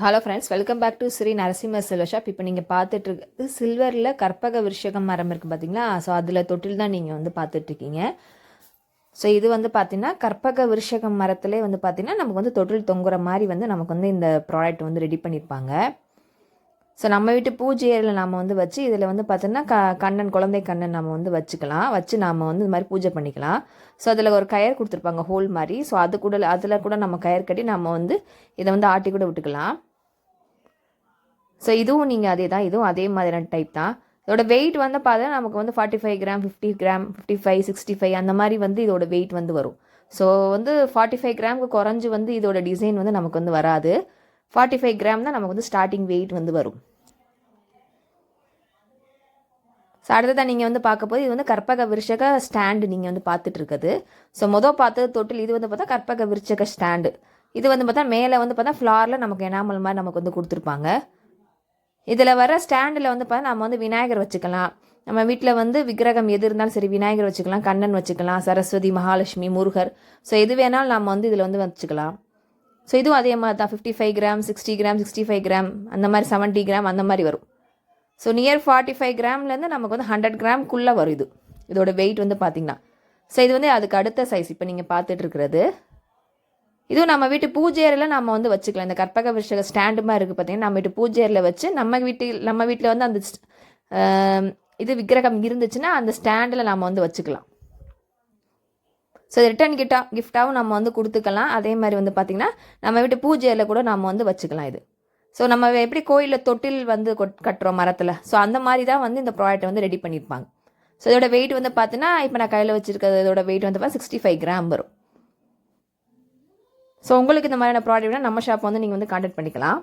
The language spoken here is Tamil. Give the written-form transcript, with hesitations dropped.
Hello friends, welcome back to Sri Narasimha silver shop. இப்போ நீங்கள் பார்த்துட்ருக்கு சில்வரில் கற்பக விருஷகம் மரம் இருக்குது பார்த்தீங்களா? ஸோ அதில் தொட்டில் தான் நீங்கள் வந்து பார்த்துட்ருக்கீங்க. ஸோ இது வந்து பார்த்தீங்கன்னா கற்பக விருஷகம் மரத்துலேயே வந்து பார்த்தீங்கன்னா நமக்கு வந்து தொட்டில் தொங்குற மாதிரி வந்து நமக்கு வந்து இந்த ப்ராடக்ட் வந்து ரெடி பண்ணியிருப்பாங்க. ஸோ நம்ம வீட்டு பூஜை ஏரியில் நம்ம வந்து வச்சு இதில் வந்து பார்த்தோன்னா கண்ணன் குழந்தை கண்ணன் நம்ம வந்து வச்சுக்கலாம். வச்சு நாம் வந்து இது மாதிரி பூஜை பண்ணிக்கலாம். ஸோ அதில் ஒரு கயர் கொடுத்துருப்பாங்க ஹோல் மாதிரி. ஸோ அதில் கூட நம்ம கயர் கட்டி நம்ம வந்து இதை வந்து ஆட்டி கூட விட்டுக்கலாம். ஸோ இதுவும் நீங்கள் அதே தான், இதுவும் அதே மாதிரியான டைப் தான். இதோட வெயிட் வந்து பார்த்தீங்கன்னா நமக்கு வந்து 45 கிராம், 50 கிராம், 55, 65 அந்த மாதிரி வந்து இதோட வெயிட் வந்து வரும். ஸோ வந்து 45 கிராமுக்கு குறைஞ்சி வந்து இதோட டிசைன் வந்து நமக்கு வந்து வராது. 45 கிராம் தான் நமக்கு வந்து ஸ்டார்டிங் வெயிட் வந்து வரும். ஸோ அடுத்ததான் நீங்கள் வந்து பார்க்க போது இது வந்து கற்பக விருஷக ஸ்டாண்டு நீங்கள் வந்து பார்த்துட்டு இருக்குது. ஸோ பார்த்தது தொட்டில். இது வந்து பார்த்தா கற்பக விருஷக ஸ்டாண்டு. இது வந்து பார்த்தா மேலே வந்து பார்த்தா ஃப்ளாரில் நமக்கு எனாமல் மாதிரி நமக்கு வந்து கொடுத்துருப்பாங்க. இதில் வர ஸ்டாண்டில் வந்து பார்த்தா நம்ம வந்து விநாயகர் வச்சுக்கலாம். நம்ம வீட்டில் வந்து விக்கிரகம் எது இருந்தாலும் சரி, விநாயகர் வச்சுக்கலாம், கண்ணன் வச்சுக்கலாம், சரஸ்வதி, மகாலட்சுமி, முருகர். ஸோ எது வேணாலும் நம்ம வந்து இதில் வந்து வச்சுக்கலாம். ஸோ இதுவும் அதே மாதிரி தான் 55 கிராம், 60 கிராம், 65 கிராம் அந்த மாதிரி 70 கிராம் அந்த மாதிரி வரும். ஸோ நியர் 45 கிராம்லேருந்து நமக்கு வந்து 100 கிராம்குள்ளே வரும் இது. இதோட வெயிட் வந்து பார்த்திங்கன்னா. ஸோ இது வந்து அதுக்கு அடுத்த சைஸ் இப்போ நீங்கள் பார்த்துட்டு இருக்கிறது. இதுவும் நம்ம வீட்டு பூஜையரில் நம்ம வந்து வச்சுக்கலாம். இந்த கற்பக விருஷக ஸ்டாண்டு மாதிரி இருக்குது பார்த்தீங்கன்னா, நம்ம வீட்டு பூஜையரில் வச்சு நம்ம வீட்டில் வந்து அந்த இது விக்கிரகம் இருந்துச்சுன்னா அந்த ஸ்டாண்டில் நம்ம வந்து வச்சுக்கலாம். ஸோ ரிட்டர்ன் கிஃப்டாகவும் நம்ம வந்து கொடுத்துக்கலாம். அதே மாதிரி வந்து பார்த்திங்கன்னா நம்ம வீட்டு பூஜையில் கூட நம்ம வந்து வச்சுக்கலாம் இது. ஸோ நம்ம எப்படி கோயிலில் தொட்டில் வந்து கட்டுறோம் மரத்தில், ஸோ அந்த மாதிரி தான் வந்து இந்த ப்ராடக்ட்டை வந்து ரெடி பண்ணியிருப்பாங்க. ஸோ இதோட வெயிட் வந்து பார்த்தீங்கன்னா இப்போ நான் கையில் வச்சுருக்கிறது இதோட வெயிட் வந்து 65 கிராம் வரும். ஸோ உங்களுக்கு இந்த மாதிரியான ப்ராடக்ட்னா நம்ம ஷாப் வந்து நீங்கள் வந்து கான்டாக்ட் பண்ணிக்கலாம்.